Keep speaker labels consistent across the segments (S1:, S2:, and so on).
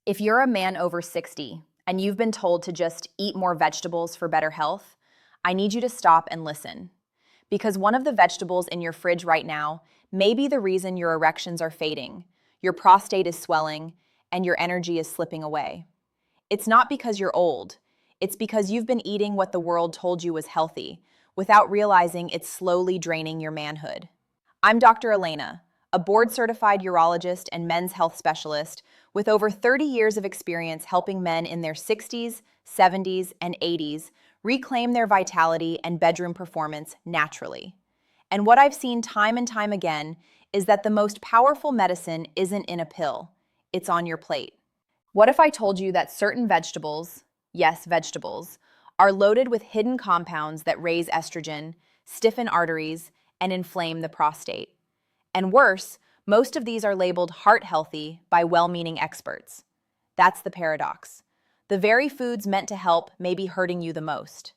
S1: If you're a man over 60 and you've been told to just eat more vegetables for better health, I need you to stop and listen. Because one of the vegetables in your fridge right now may be the reason your erections are fading, your prostate is swelling, and your energy is slipping away. It's not because you're old. It's because you've been eating what the world told you was healthy, without realizing it's slowly draining your manhood. I'm Dr. Elena, a board-certified urologist and men's health specialist with over 30 years of experience helping men in their 60s, 70s, and 80s reclaim their vitality and bedroom performance naturally. And what I've seen time and time again is that the most powerful medicine isn't in a pill, it's on your plate. What if I told you that certain vegetables, yes, vegetables, are loaded with hidden compounds that raise estrogen, stiffen arteries, and inflame the prostate? And worse, most of these are labeled heart healthy by well-meaning experts. That's the paradox. The very foods meant to help may be hurting you the most.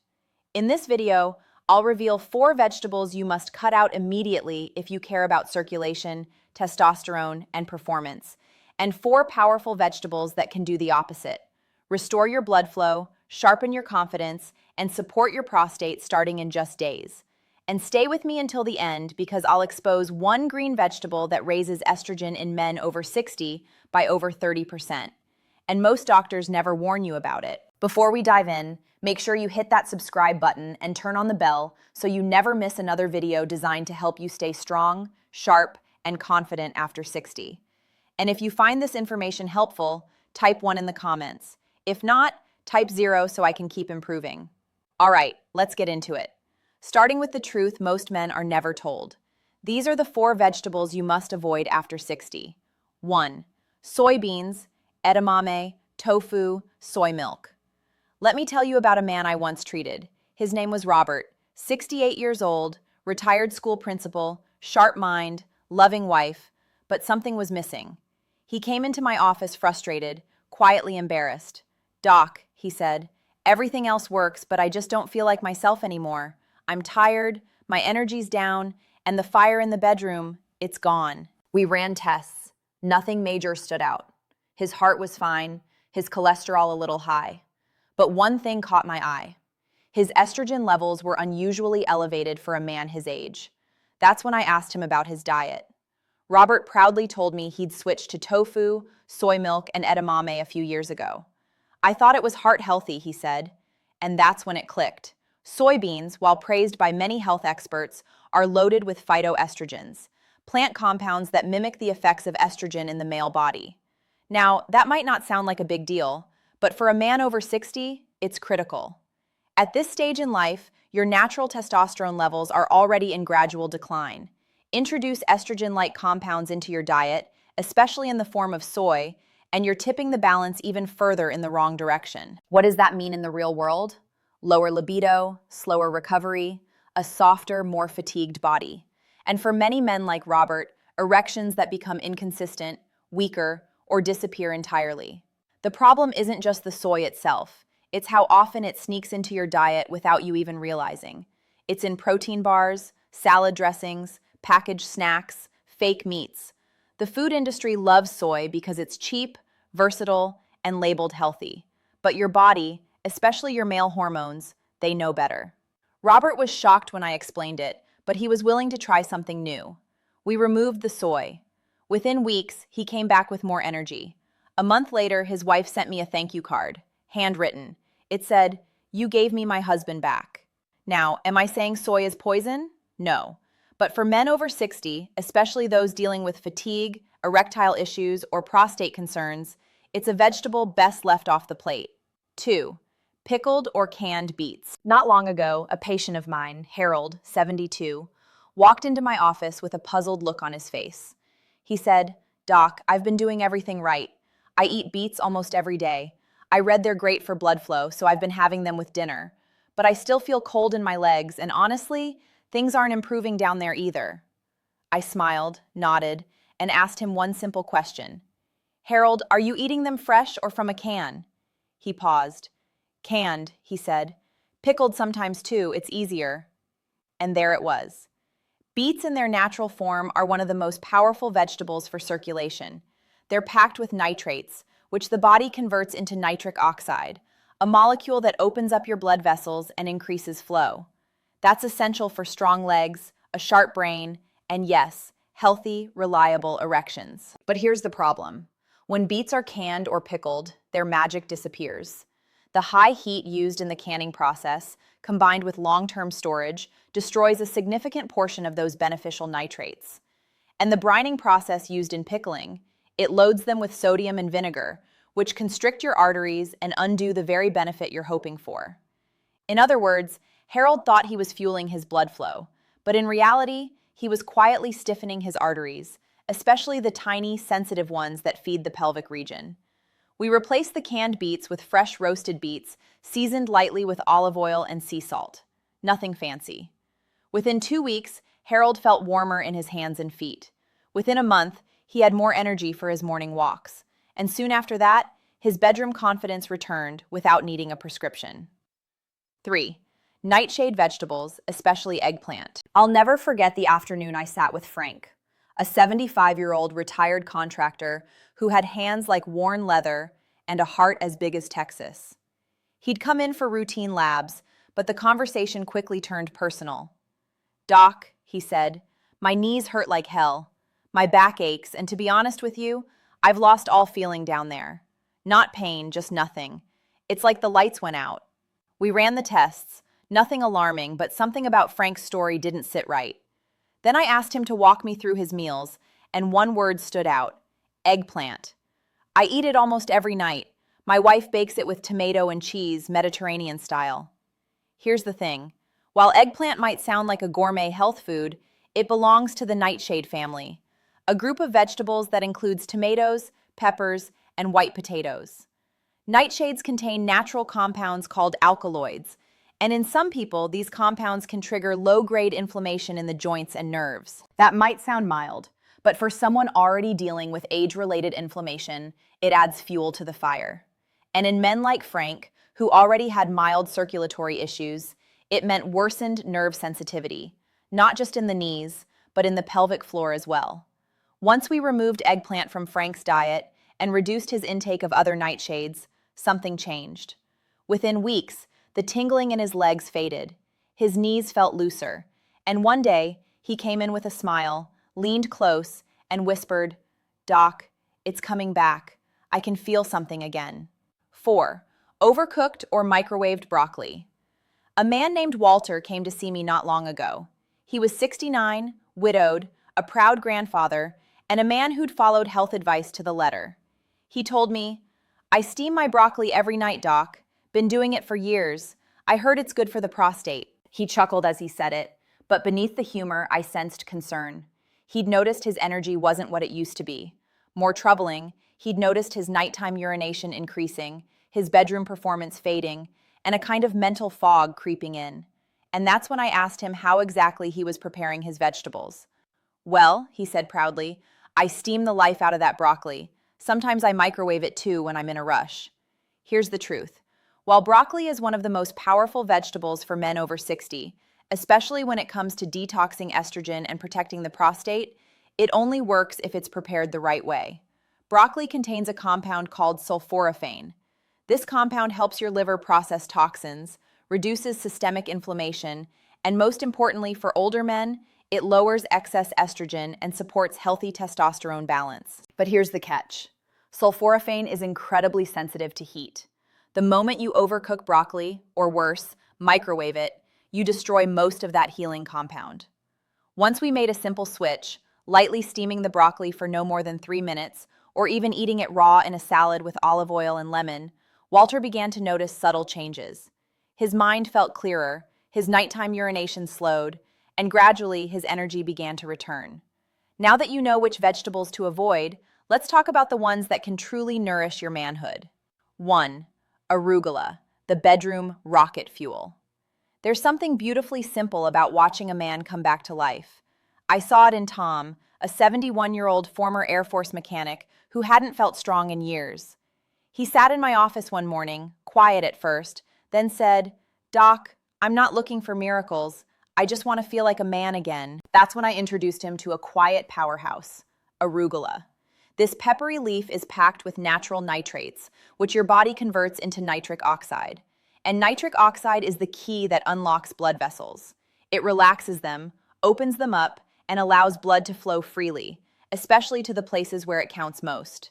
S1: In this video, I'll reveal 4 vegetables you must cut out immediately if you care about circulation, testosterone, and performance, and 4 powerful vegetables that can do the opposite. Restore your blood flow, sharpen your confidence, and support your prostate starting in just days. And stay with me until the end because I'll expose one green vegetable that raises estrogen in men over 60 by over 30%. And most doctors never warn you about it. Before we dive in, make sure you hit that subscribe button and turn on the bell so you never miss another video designed to help you stay strong, sharp, and confident after 60. And if you find this information helpful, type 1 in the comments. If not, type 0 so I can keep improving. All right, let's get into it. Starting with the truth most men are never told. These are the 4 vegetables you must avoid after 60. 1. Soybeans, edamame, tofu, soy milk. Let me tell you about a man I once treated. His name was Robert, 68 years old, retired school principal, sharp mind, loving wife, but something was missing. He came into my office frustrated, quietly embarrassed. "Doc," he said, "everything else works, but I just don't feel like myself anymore. I'm tired, my energy's down, and the fire in the bedroom, it's gone." We ran tests. Nothing major stood out. His heart was fine, his cholesterol a little high. But one thing caught my eye. His estrogen levels were unusually elevated for a man his age. That's when I asked him about his diet. Robert proudly told me he'd switched to tofu, soy milk, and edamame a few years ago. "I thought it was heart healthy," he said. And that's when it clicked. Soybeans, while praised by many health experts, are loaded with phytoestrogens, plant compounds that mimic the effects of estrogen in the male body. Now, that might not sound like a big deal, but for a man over 60, it's critical. At this stage in life, your natural testosterone levels are already in gradual decline. Introduce estrogen-like compounds into your diet, especially in the form of soy, and you're tipping the balance even further in the wrong direction. What does that mean in the real world? Lower libido, slower recovery, a softer, more fatigued body. And for many men like Robert, erections that become inconsistent, weaker, or disappear entirely. The problem isn't just the soy itself. It's how often it sneaks into your diet without you even realizing. It's in protein bars, salad dressings, packaged snacks, fake meats. The food industry loves soy because it's cheap, versatile, and labeled healthy. But your body, especially your male hormones, they know better. Robert was shocked when I explained it, but he was willing to try something new. We removed the soy. Within weeks, he came back with more energy. A month later, his wife sent me a thank you card, handwritten. It said, "You gave me my husband back." Now, am I saying soy is poison? No. But for men over 60, especially those dealing with fatigue, erectile issues, or prostate concerns, it's a vegetable best left off the plate. 2. Pickled or canned beets. Not long ago, a patient of mine, Harold, 72, walked into my office with a puzzled look on his face. He said, "Doc, I've been doing everything right. I eat beets almost every day. I read they're great for blood flow, so I've been having them with dinner. But I still feel cold in my legs, and honestly, things aren't improving down there either." I smiled, nodded, and asked him one simple question. "Harold, are you eating them fresh or from a can?" He paused. "Canned," he said. "Pickled sometimes too, it's easier." And there it was. Beets in their natural form are one of the most powerful vegetables for circulation. They're packed with nitrates, which the body converts into nitric oxide, a molecule that opens up your blood vessels and increases flow. That's essential for strong legs, a sharp brain, and yes, healthy, reliable erections. But here's the problem. When beets are canned or pickled, their magic disappears. The high heat used in the canning process, combined with long-term storage, destroys a significant portion of those beneficial nitrates. And the brining process used in pickling, it loads them with sodium and vinegar, which constrict your arteries and undo the very benefit you're hoping for. In other words, Harold thought he was fueling his blood flow, but in reality, he was quietly stiffening his arteries, especially the tiny, sensitive ones that feed the pelvic region. We replaced the canned beets with fresh roasted beets, seasoned lightly with olive oil and sea salt. Nothing fancy. Within 2 weeks, Harold felt warmer in his hands and feet. Within a month, he had more energy for his morning walks. And soon after that, his bedroom confidence returned without needing a prescription. 3. Nightshade vegetables, especially eggplant. I'll never forget the afternoon I sat with Frank, a 75-year-old retired contractor who had hands like worn leather and a heart as big as Texas. He'd come in for routine labs, but the conversation quickly turned personal. "Doc," he said, "my knees hurt like hell. My back aches, and to be honest with you, I've lost all feeling down there. Not pain, just nothing. It's like the lights went out." We ran the tests. Nothing alarming, but something about Frank's story didn't sit right. Then I asked him to walk me through his meals, and one word stood out: eggplant. I eat it almost every night. My wife bakes it with tomato and cheese, Mediterranean style. Here's the thing. While eggplant might sound like a gourmet health food, it belongs to the nightshade family, a group of vegetables that includes tomatoes, peppers, and white potatoes. Nightshades contain natural compounds called alkaloids, and in some people, these compounds can trigger low-grade inflammation in the joints and nerves. That might sound mild, but for someone already dealing with age-related inflammation, it adds fuel to the fire. And in men like Frank, who already had mild circulatory issues, it meant worsened nerve sensitivity, not just in the knees, but in the pelvic floor as well. Once we removed eggplant from Frank's diet and reduced his intake of other nightshades, something changed. Within weeks, the tingling in his legs faded, his knees felt looser, and one day, he came in with a smile, leaned close, and whispered, "Doc, it's coming back. I can feel something again." 4. Overcooked or microwaved broccoli. A man named Walter came to see me not long ago. He was 69, widowed, a proud grandfather, and a man who'd followed health advice to the letter. He told me, "I steam my broccoli every night, Doc. Been doing it for years. I heard it's good for the prostate." He chuckled as he said it, but beneath the humor, I sensed concern. He'd noticed his energy wasn't what it used to be. More troubling, he'd noticed his nighttime urination increasing, his bedroom performance fading, and a kind of mental fog creeping in. And that's when I asked him how exactly he was preparing his vegetables. "Well," he said proudly, "I steam the life out of that broccoli. Sometimes I microwave it too when I'm in a rush." Here's the truth. While broccoli is one of the most powerful vegetables for men over 60, especially when it comes to detoxing estrogen and protecting the prostate, it only works if it's prepared the right way. Broccoli contains a compound called sulforaphane. This compound helps your liver process toxins, reduces systemic inflammation, and most importantly for older men, it lowers excess estrogen and supports healthy testosterone balance. But here's the catch. Sulforaphane is incredibly sensitive to heat. The moment you overcook broccoli, or worse, microwave it, you destroy most of that healing compound. Once we made a simple switch, lightly steaming the broccoli for no more than 3 minutes, or even eating it raw in a salad with olive oil and lemon, Walter began to notice subtle changes. His mind felt clearer, his nighttime urination slowed, and gradually his energy began to return. Now that you know which vegetables to avoid, let's talk about the ones that can truly nourish your manhood. 1. Arugula, the bedroom rocket fuel. There's something beautifully simple about watching a man come back to life. I saw it in Tom, a 71-year-old former Air Force mechanic who hadn't felt strong in years. He sat in my office one morning, quiet at first, then said, "Doc, I'm not looking for miracles. I just want to feel like a man again." That's when I introduced him to a quiet powerhouse, arugula. This peppery leaf is packed with natural nitrates, which your body converts into nitric oxide. And nitric oxide is the key that unlocks blood vessels. It relaxes them, opens them up, and allows blood to flow freely, especially to the places where it counts most.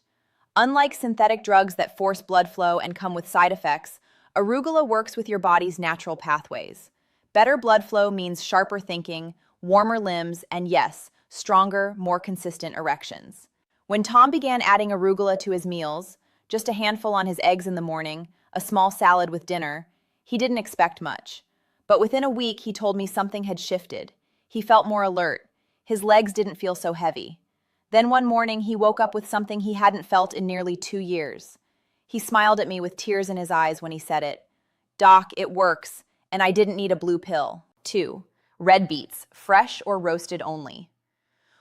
S1: Unlike synthetic drugs that force blood flow and come with side effects, arugula works with your body's natural pathways. Better blood flow means sharper thinking, warmer limbs, and yes, stronger, more consistent erections. When Tom began adding arugula to his meals, just a handful on his eggs in the morning, a small salad with dinner, he didn't expect much. But within a week, he told me something had shifted. He felt more alert. His legs didn't feel so heavy. Then one morning, he woke up with something he hadn't felt in nearly 2 years. He smiled at me with tears in his eyes when he said it. "Doc, it works, and I didn't need a blue pill." 2. Red beets, fresh or roasted only.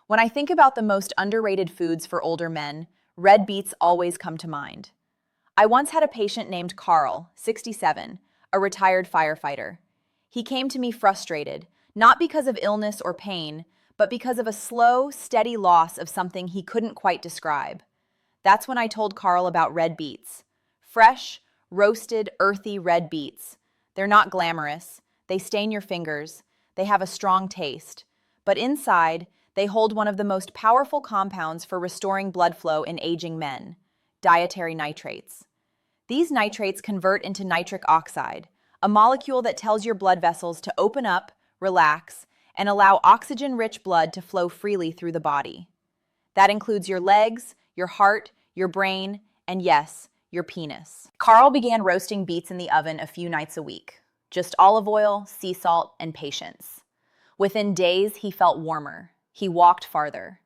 S1: When I think about the most underrated foods for older men, red beets always come to mind. I once had a patient named Carl, 67, a retired firefighter. He came to me frustrated, not because of illness or pain, but because of a slow, steady loss of something he couldn't quite describe. That's when I told Carl about red beets. Fresh, roasted, earthy red beets. They're not glamorous. They stain your fingers. They have a strong taste. But inside, they hold one of the most powerful compounds for restoring blood flow in aging men: dietary nitrates. These nitrates convert into nitric oxide, a molecule that tells your blood vessels to open up, relax, and allow oxygen-rich blood to flow freely through the body. That includes your legs, your heart, your brain, and yes, your penis. Carl began roasting beets in the oven a few nights a week. Just olive oil, sea salt, and patience. Within days, he felt warmer. He walked farther.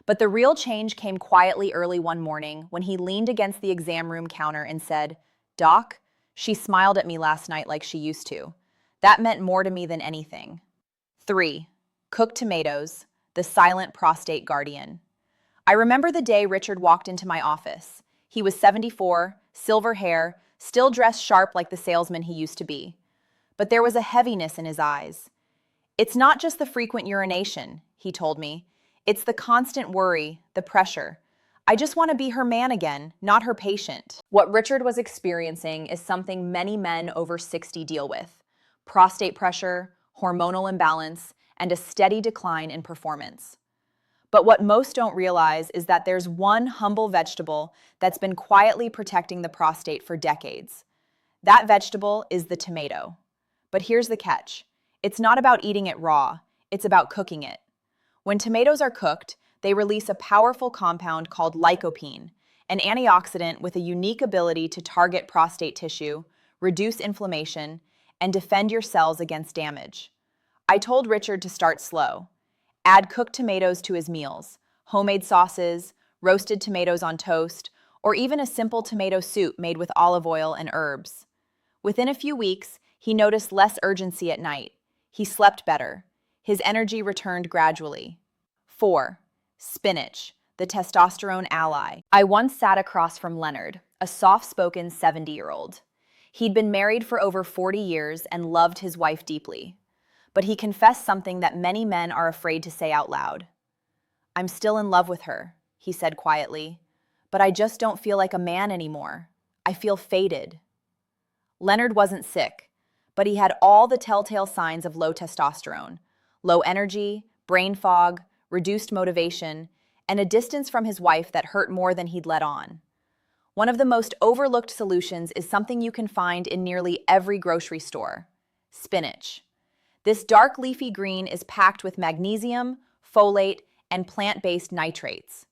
S1: But the real change came quietly early one morning when he leaned against the exam room counter and said, "Doc, she smiled at me last night like she used to. That meant more to me than anything." 3. Cooked tomatoes, the silent prostate guardian. I remember the day Richard walked into my office. He was 74, silver hair, still dressed sharp like the salesman he used to be. But there was a heaviness in his eyes. "It's not just the frequent urination," he told me. "It's the constant worry, the pressure. I just want to be her man again, not her patient." What Richard was experiencing is something many men over 60 deal with: prostate pressure, hormonal imbalance, and a steady decline in performance. But what most don't realize is that there's one humble vegetable that's been quietly protecting the prostate for decades. That vegetable is the tomato. But here's the catch. It's not about eating it raw, it's about cooking it. When tomatoes are cooked, they release a powerful compound called lycopene, an antioxidant with a unique ability to target prostate tissue, reduce inflammation, and defend your cells against damage. I told Richard to start slow. Add cooked tomatoes to his meals, homemade sauces, roasted tomatoes on toast, or even a simple tomato soup made with olive oil and herbs. Within a few weeks, he noticed less urgency at night. He slept better. His energy returned gradually. 4. Spinach, the testosterone ally. I once sat across from Leonard, a soft-spoken 70-year-old. He'd been married for over 40 years and loved his wife deeply. But he confessed something that many men are afraid to say out loud. "I'm still in love with her," he said quietly, "but I just don't feel like a man anymore. I feel faded." Leonard wasn't sick, but he had all the telltale signs of low testosterone: low energy, brain fog, reduced motivation, and a distance from his wife that hurt more than he'd let on. One of the most overlooked solutions is something you can find in nearly every grocery store: spinach. This dark leafy green is packed with magnesium, folate, and plant-based nitrates,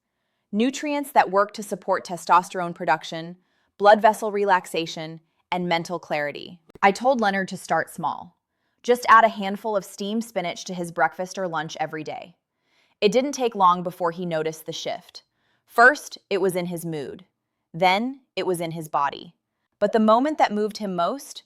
S1: nutrients that work to support testosterone production, blood vessel relaxation, and mental clarity. I told Leonard to start small. Just add a handful of steamed spinach to his breakfast or lunch every day. It didn't take long before he noticed the shift. First, it was in his mood. Then, it was in his body. But the moment that moved him most?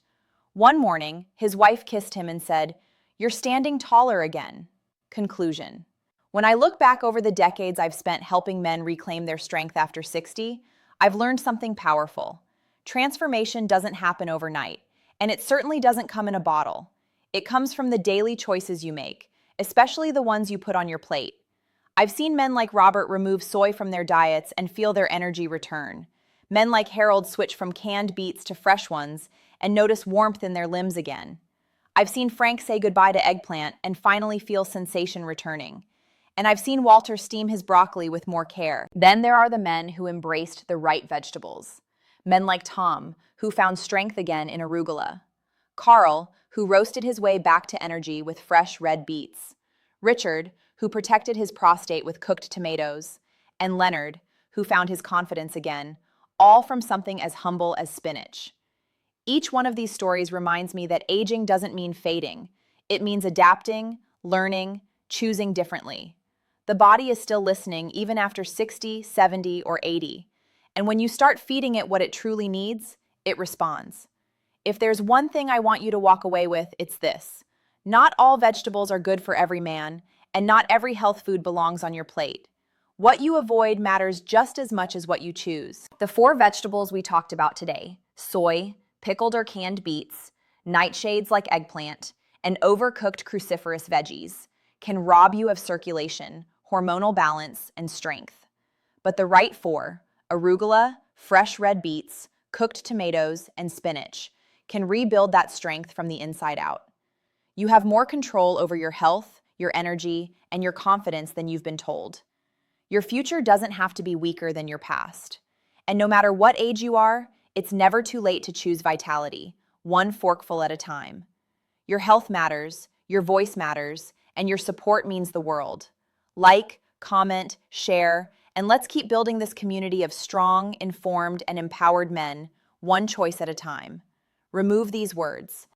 S1: One morning, his wife kissed him and said, "You're standing taller again." Conclusion. When I look back over the decades I've spent helping men reclaim their strength after 60, I've learned something powerful. Transformation doesn't happen overnight, and it certainly doesn't come in a bottle. It comes from the daily choices you make, especially the ones you put on your plate. I've seen men like Robert remove soy from their diets and feel their energy return. Men like Harold switch from canned beets to fresh ones and notice warmth in their limbs again. I've seen Frank say goodbye to eggplant and finally feel sensation returning. And I've seen Walter steam his broccoli with more care. Then there are the men who embraced the right vegetables. Men like Tom, who found strength again in arugula. Carl, who roasted his way back to energy with fresh red beets. Richard, who protected his prostate with cooked tomatoes. And Leonard, who found his confidence again, all from something as humble as spinach. Each one of these stories reminds me that aging doesn't mean fading. It means adapting, learning, choosing differently. The body is still listening even after 60, 70, or 80. And when you start feeding it what it truly needs, it responds. If there's one thing I want you to walk away with, it's this. Not all vegetables are good for every man, and not every health food belongs on your plate. What you avoid matters just as much as what you choose. The 4 vegetables we talked about today, soy, pickled or canned beets, nightshades like eggplant, and overcooked cruciferous veggies, can rob you of circulation, hormonal balance, and strength. But the right 4, arugula, fresh red beets, cooked tomatoes, and spinach, can rebuild that strength from the inside out. You have more control over your health, your energy, and your confidence than you've been told. Your future doesn't have to be weaker than your past. And no matter what age you are, it's never too late to choose vitality, one forkful at a time. Your health matters, your voice matters, and your support means the world. Like, comment, share, and let's keep building this community of strong, informed, and empowered men, one choice at a time. Remove these words.